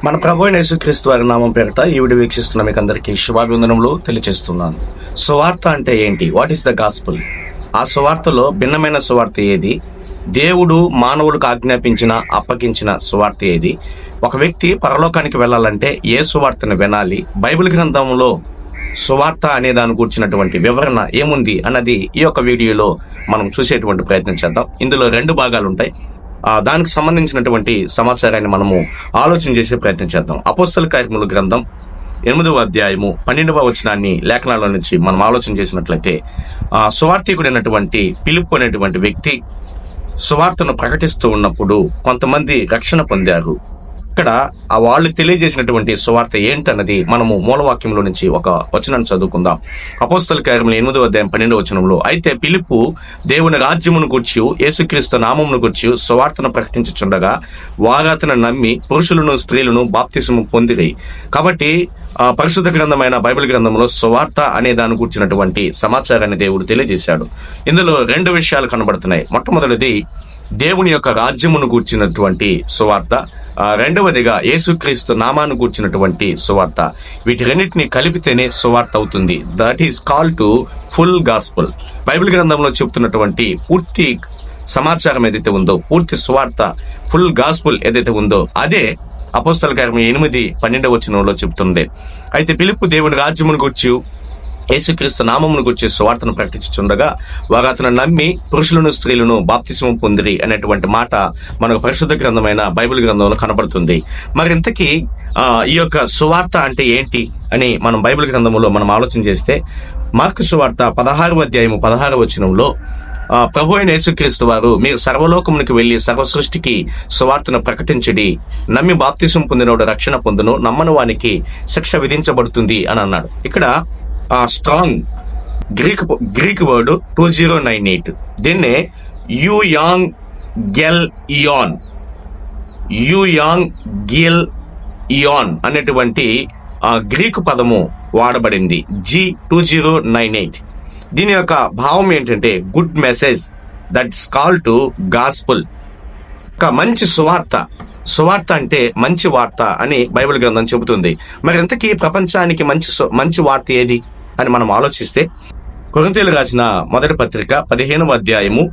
మన ప్రభు అయిన యేసుక్రీస్తు వారి నామం పేరిట ఈ వీడియో వీక్షిస్తున్న మీకు అందరికీ శుభాభివందనములు తెలియజేస్తున్నాను. సువార్త అంటే ఏంటి? What is the gospel? ఆ సువార్తలో భిన్నమైన సువార్త ఏది? దేవుడు మానవులకు ఆజ్ఞాపించిన అప్పగించిన సువార్త ఏది? ఒక వ్యక్తి పరలోకానికి వెళ్ళాలంటే ఏ సువార్తను వినాలి? బైబిల్ గ్రంథంలో సువార్త అనే దాని కూర్చున్నటువంటి వివరణ ఏముంది అన్నది ఈ యొక్క వీడియోలో మనం చూసేటువంటి ప్రయత్నం చేద్దాం. ఇందులో 2 భాగాలు ఉంటాయి. దానికి సంబంధించినటువంటి సమాచారాన్ని మనము ఆలోచన చేసే ప్రయత్నం చేద్దాం. అపోస్తల కార్యముల గ్రంథం 8వ అధ్యాయము 12వ వచనాన్ని లేఖనాల నుంచి మనం ఆలోచన చేసినట్లయితే, సువార్థికుడైనటువంటి ఫిలిప్పు అనేటువంటి వ్యక్తి సువార్తను ప్రకటిస్తూ ఉన్నప్పుడు కొంతమంది రక్షణ పొందారు. ఇక్కడ వాళ్ళు తెలియజేసినటువంటి సువార్త ఏంటన్నది మనము మూలవాక్యంలో నుంచి ఒక వచనాన్ని చదువుకుందాం. అపోస్తల కార్యములు 8వ అధ్యాయం 12వ వచనంలో, అయితే ఫిలిప్పు దేవుని రాజ్యమును గూర్చి యేసుక్రీస్తు నామమును గూర్చి సువార్తను ప్రకటించుచుండగా వారాతను నమ్మి పురుషులను స్త్రీలను బాప్తిసము పొందిరి. కాబట్టి పరిశుద్ధ గ్రంథమైన బైబిల్ గ్రంథంలో సువార్త అనే దాని కూర్చున్నటువంటి సమాచారాన్ని దేవుడు తెలియజేశాడు. ఇందులో 2 విషయాలు కనబడుతున్నాయి. మొట్టమొదటిది దేవుని యొక్క రాజ్యమును కూర్చున్నటువంటి సువార్త, రెండవదిగా యేసుక్రీస్తు నామాన్ని కూర్చున్నటువంటి సువార్త. వీటి రెండింటిని కలిపితేనే సువార్త అవుతుంది. That is call to full gospel. Bible గ్రంథంలో చెప్తున్నటువంటి పూర్తి సమాచారం ఏదైతే ఉందో, పూర్తి సువార్త, ఫుల్ గాస్పుల్ ఏదైతే ఉందో, అదే అపోస్తల కార్యము 8:12 వచనంలో చెప్తుంది. అయితే ఫిలిప్పు దేవుని రాజ్యమును గూర్చి యేసుక్రీస్తు నామమును గురించి సువార్తను ప్రకటించుచుండగా వారు అతను నమ్మి పురుషులను స్త్రీలను బాప్తిసము పొందిరి అనేటువంటి మాట మనకు పరిశుద్ధ గ్రంథమైన బైబిల్ గ్రంథంలో కనబడుతుంది. మరి ఇంతకీ ఈ యొక్క సువార్త అంటే ఏంటి అని మనం బైబిల్ గ్రంథంలో మనం ఆలోచన చేస్తే, మార్కు సువార్త 16వ అధ్యాయము 16వ వచనంలో ప్రభు అయిన యేసుక్రీస్తు వారు, మీరు సర్వలోకమునికి వెళ్లి సర్వ సృష్టికి సువార్తను ప్రకటించడి, నమ్మి బాప్తిసం పొందినోడు రక్షణ పొందును, నమ్మని వానికి శిక్ష విధించబడుతుంది అని అన్నాడు. ఇక్కడ స్ట్రాంగ్ గ్రీక్ వర్డ్ 2098, దీన్నే యూయాంగెల్ ఇయాన్ అనేటువంటి గ్రీకు పదము వాడబడింది. G2098. దీని యొక్క భావం ఏంటంటే good message, that's call to gospel. ఒక మంచి సువార్త అంటే మంచి వార్త అని బైబిల్ గ్రంథం చెబుతుంది. మరి ఇంతకీ ప్రపంచానికి మంచి వార్త ఏది అని మనం ఆలోచిస్తే, కొరింథీయులకు రాసిన మొదటి పత్రిక 15వ అధ్యాయము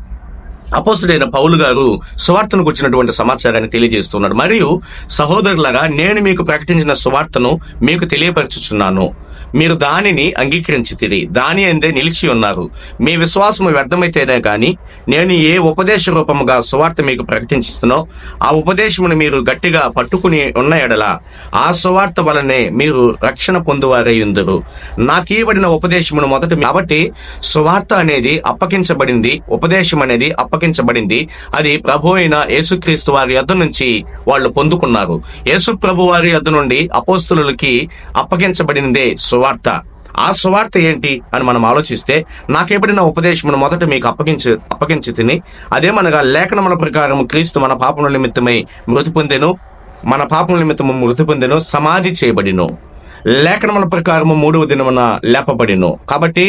అపోస్తలుడైన పౌలు గారు సువార్తను గురించినటువంటి సమాచారాన్ని తెలియజేస్తున్నాడు. మరియు సహోదరులారా, నేను మీకు ప్రకటించిన సువార్తను మీకు తెలియపరచుచున్నాను, మీరు దానిని అంగీకరించితిరి, దాని అందే నిలిచి ఉన్నారు. మీ విశ్వాసము వ్యర్థమైతేనే గాని నేను ఏ ఉపదేశ రూపముగా సువార్త మీకు ప్రకటించుతున్నో ఆ ఉపదేశమును మీరు గట్టిగా పట్టుకుని ఉన్న ఎడల ఆ సువార్త వలనే మీరు రక్షణ పొందువారయ్యుందురు. నాకీయబడిన ఉపదేశమును మొదట. కాబట్టి సువార్త అనేది అప్పగించబడింది, ఉపదేశం అనేది అప్పగించబడింది. అది ప్రభు అయిన యేసుక్రీస్తు వారి యొద్ద నుంచి వాళ్ళు పొందుకున్నారు. యేసు ప్రభు వారి యొద్ద నుండి అపోస్తలులకి అప్పగించబడిందే సువార్త. ఆ సువార్త ఏంటి అని మనం ఆలోచిస్తే, నాకేబడిన ఉపదేశమును మొదట మీకు అప్పగించి తిని, అదేమనగా లేఖనముల ప్రకారం క్రీస్తు మన పాపముల నిమిత్తమై మృతి పొందెను, సమాధి చేయబడిను, లేఖనముల ప్రకారము 3వ దినమున లేపబడిను. కాబట్టి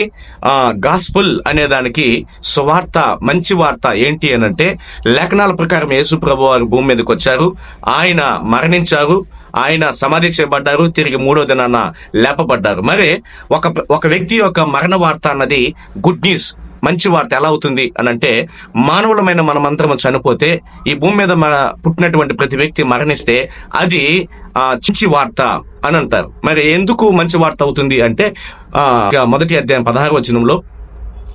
గాస్పుల్ అనే దానికి సువార్త, మంచి వార్త ఏంటి అనంటే, లేఖనాల ప్రకారం యేసు ప్రభు వారు భూమి మీదకి వచ్చారు, ఆయన మరణించారు, ఆయన సమాధి చేయబడ్డారు, తిరిగి 3వ దినాన లేపబడ్డారు. మరి ఒక వ్యక్తి యొక్క మరణ వార్త అన్నది గుడ్ న్యూస్, మంచి వార్త. ఎలా అవుతుంది అనంటే, మానవులమైన మనమందరం చనిపోతే, ఈ భూమి మీద పుట్టినటువంటి ప్రతి వ్యక్తి మరణిస్తే అది మంచి వార్త అని అంటారు. మరి ఎందుకు మంచి వార్త అవుతుంది అంటే, మొదటి అధ్యాయం 16వ వచనంలో,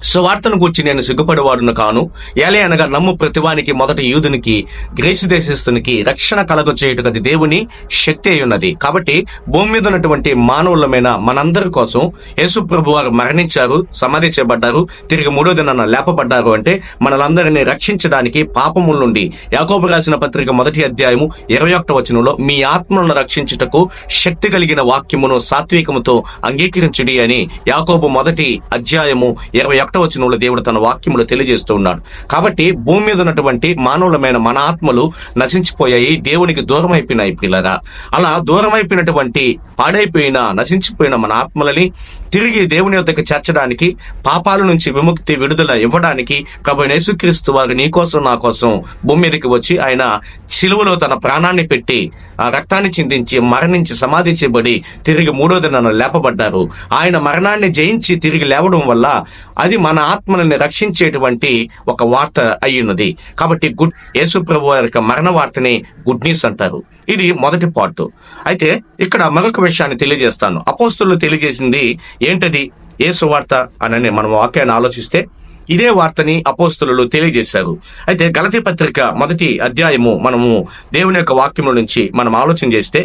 సువార్తను గూర్చి నేను సిగ్గుపడేవాడును కాను, ఏలే అనగా నమ్ము ప్రతివానికి, మొదట యూదునికి గ్రీసు దేశస్తునికి రక్షణ కలగచేయుటకు అది దేవుని శక్తి అయి ఉన్నది. కాబట్టి భూమి మీద ఉన్నటువంటి మానవులమైన మనందరి కోసం యేసు ప్రభు వారు మరణించారు, సమాధి చేయబడ్డారు, తిరిగి 3వ దినాన లేపబడ్డారు. అంటే మనలందరినీ రక్షించడానికి, పాపముల నుండి. యాకోబు రాసిన పత్రిక 1వ అధ్యాయము 21వ వచనంలో, మీ ఆత్మలను రక్షించుటకు శక్తి కలిగిన వాక్యమును సాత్వికముతో అంగీకరించుడి అని యాకోబు 1వ అధ్యాయము 21వ వచనంలో దేవుడు తన వాక్యములు తెలియజేస్తూ ఉన్నాడు. కాబట్టి భూమి మీద ఉన్నటువంటి మానవులమైన మన ఆత్మలు నశించిపోయాయి, దేవునికి దూరం అయిపోయినాయి పిల్లరా. అలా దూరం అయిపోయినటువంటి, పాడైపోయిన, నశించిపోయిన మన ఆత్మలని తిరిగి దేవుని యొద్దకు చేర్చడానికి, పాపాల నుంచి విముక్తి విడుదల ఇవ్వడానికి ప్రభు యేసుక్రీస్తు వారు నీ కోసం నా కోసం భూమి మీదకి వచ్చి ఆయన సిలువలో తన ప్రాణాన్ని పెట్టి ఆ రక్తాన్ని చిందించి మరణించి సమాధి చేయబడి తిరిగి మూడో దినాన లేపబడ్డారు. ఆయన మరణాన్ని జయించి తిరిగి లేవడం వల్ల అది మన ఆత్మని రక్షించేటువంటి ఒక వార్త అయ్యున్నది. కాబట్టి యేసు ప్రభు వారి యొక్క మరణ వార్తని గుడ్ న్యూస్ అంటారు. ఇది మొదటి పార్ట్. అయితే ఇక్కడ మరొక విషయాన్ని తెలియజేస్తాను. అపోస్తలులు తెలియజేసింది ఏంటది? ఏ సువార్త అని మనం వాక్యాన్ని ఆలోచిస్తే ఇదే వార్తని అపోస్తలులు తెలియజేశారు. అయితే గలతీ పత్రిక మొదటి అధ్యాయము మనము దేవుని యొక్క వాక్యముల నుంచి మనం ఆలోచన చేస్తే,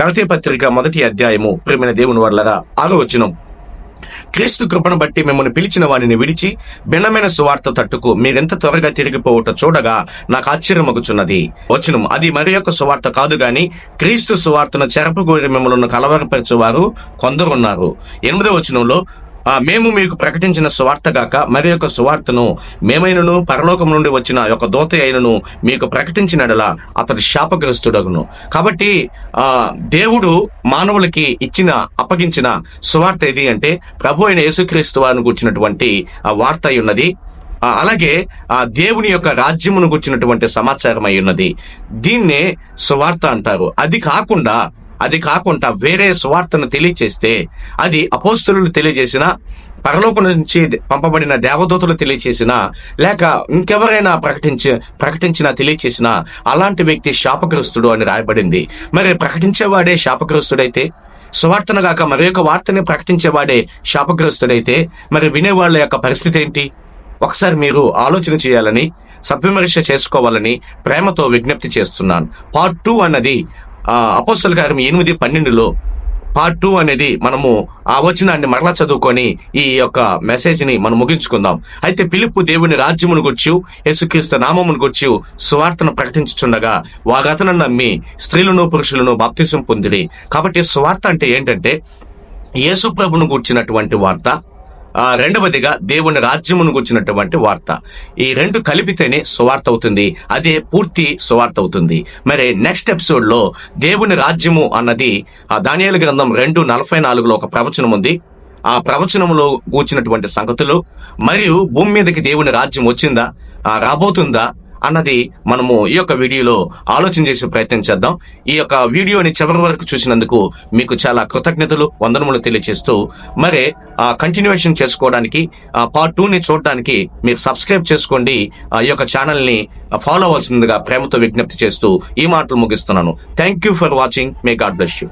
గలతీ పత్రిక మొదటి అధ్యాయము ప్రియమైన దేవుని వర్లరా 6వ వచనం, క్రీస్తు కృపను బట్టి మిమ్మల్ని పిలిచిన వారిని విడిచి భిన్నమైన సువార్త తట్టుకు మీరెంత త్వరగా తిరిగిపోవట చూడగా నాకు ఆశ్చర్యమగుచున్నది. వచనం, అది మరి యొక్క సువార్త కాదు గాని క్రీస్తు సువార్తను చెరపగోరి మిమ్మల్ని కలవరపరచువారు కొందరున్నారు. 8వ వచనంలో, మేము మీకు ప్రకటించిన సువార్త గాక మరి యొక్క సువార్తను మేమైనను పరలోకం నుండి వచ్చిన యొక్క దూత అయినను మీకు ప్రకటించినడలా అతడు శాపగ్రస్తుడగును. కాబట్టి దేవుడు మానవులకి అప్పగించిన సువార్త ఏది అంటే ప్రభు అయిన యేసుక్రీస్తు వారిని గుర్చినటువంటి వార్త అయి ఉన్నది. అలాగే దేవుని యొక్క రాజ్యమును గుర్చినటువంటి సమాచారం అయి ఉన్నది. దీన్నే సువార్త అంటారు. అది కాకుండా వేరే సువార్తను తెలియచేస్తే అది అపోస్తలులు తెలియజేసిన, పరలోకం నుంచి పంపబడిన దేవదూతలు తెలియచేసిన, లేక ఇంకెవరైనా ప్రకటించినా తెలియచేసిన అలాంటి వ్యక్తి శాపగ్రస్తుడు అని రాయబడింది. మరి ప్రకటించేవాడే శాపగ్రస్తుడైతే, సువార్తను గాక మరి యొక్క వార్తని ప్రకటించేవాడే శాపగ్రస్తుడైతే మరి వినేవాళ్ళ యొక్క పరిస్థితి ఏంటి? ఒకసారి మీరు ఆలోచన చేయాలని, సద్విమర్శ చేసుకోవాలని ప్రేమతో విజ్ఞప్తి చేస్తున్నాను. పార్ట్ 2 అన్నది అపోస్తలుల కార్యం 8:12 పార్ట్ 2 అనేది మనము ఆ వచనాన్ని మరలా చదువుకొని ఈ యొక్క మెసేజ్ ని మనం ముగించుకుందాం. అయితే ఫిలిప్పు దేవుని రాజ్యమును గూర్చి యేసుక్రీస్తు నామమును గూర్చి సువార్తను ప్రకటించుచుండగా వారు అతనిని నమ్మి స్త్రీలను పురుషులను బాప్తిసం పొందిరి. కాబట్టి సువార్త అంటే ఏంటంటే యేసు ప్రభును గూర్చినటువంటి వార్త, రెండవదిగా దేవుని రాజ్యమును గుర్చినటువంటి వార్త. ఈ రెండు కలిపితేనే సువార్త అవుతుంది. అదే పూర్తి సువార్త అవుతుంది. మరి నెక్స్ట్ ఎపిసోడ్ లో దేవుని రాజ్యము అన్నది దానియేలు గ్రంథం 2:44 ఒక ప్రవచనం ఉంది. ఆ ప్రవచనంలో కూర్చున్నటువంటి సంగతులు మరియు భూమి మీదకి దేవుని రాజ్యం వచ్చిందా, రాబోతుందా అన్నది మనము ఈ యొక్క వీడియోలో ఆలోచన చేసే ప్రయత్నం చేద్దాం. ఈ యొక్క వీడియోని చివరి వరకు చూసినందుకు మీకు చాలా కృతజ్ఞతలు, వందనములు తెలియజేస్తూ మరి కంటిన్యూయేషన్ చేసుకోవడానికి పార్ట్ 2ని చూడడానికి మీరు సబ్స్క్రైబ్ చేసుకోండి. ఈ యొక్క ఛానల్ ని ఫాలో అవ్వాల్సిందిగా ప్రేమతో విజ్ఞప్తి చేస్తూ ఈ మాటలు ముగిస్తున్నాను. Thank you for watching. May God bless you.